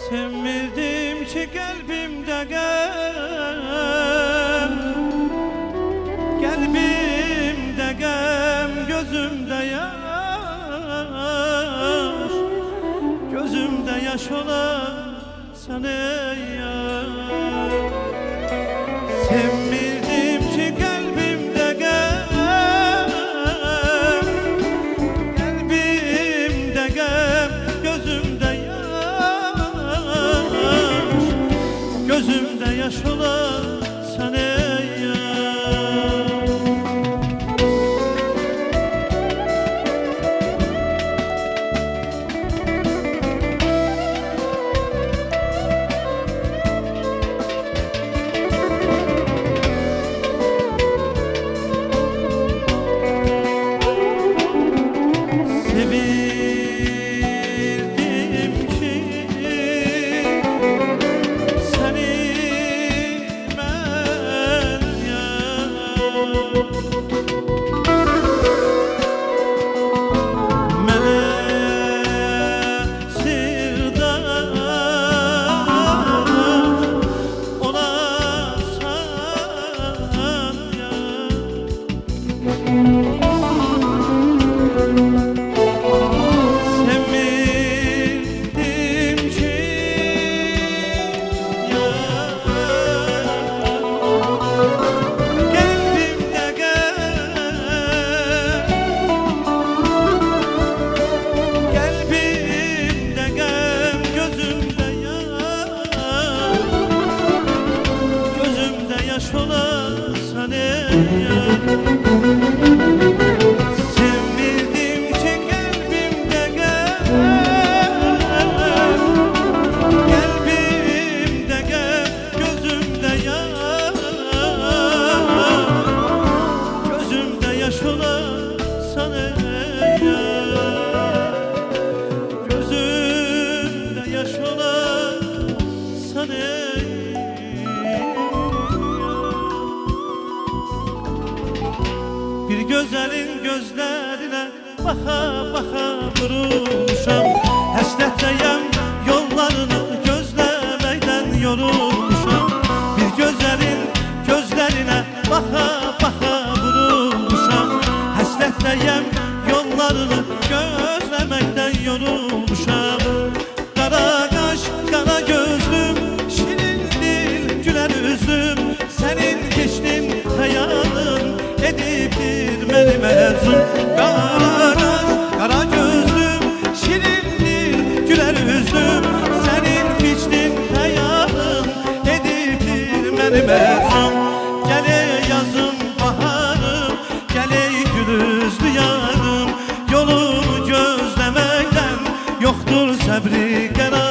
Sevmedim ki kalbimde gem, kalbimde gem, gözümde yaş, gözümde yaş olan sen ey yar. Sevmedim ki kalbimde gem, kalbimde gem, gözümde gözümde yaş olan sen ey yar. Sevildim ki seni ben yar. Melek sırdaş olasan yar. Sevmedim ki yar, kalbimde gel, kalbimde gel, gözümde yaş, gözümde yaş olan sen ey yar. Sevmedim ki kalbimde gel, kalbimde gel, gözümde yaş, gözümde yaş olan sen ey yar. Gözümde yaş olan sen ey yar. Bir güzelin gözlerine baka baka vurulmuşam. Həsrətdəyəm yollarını gözlemekten yorulmuşam. Bir güzelin gözlerine baka baka vurulmuşam. Həsrətdəyəm yollarını gözlemekten yorulmuşam. Kara kaş, kara gözlüm, şirin dil, güler üzlüm, senin geçtin hayalın edipdir beni mezun. Kara kaş, kara gözlüm, şirin dil, güler üzlüm, senin geçtin hayalın edipdir beni mezun. Gele yazım baharım, gele gül üzlü yarım, yolunu gözlemekten yoktur sabri karar.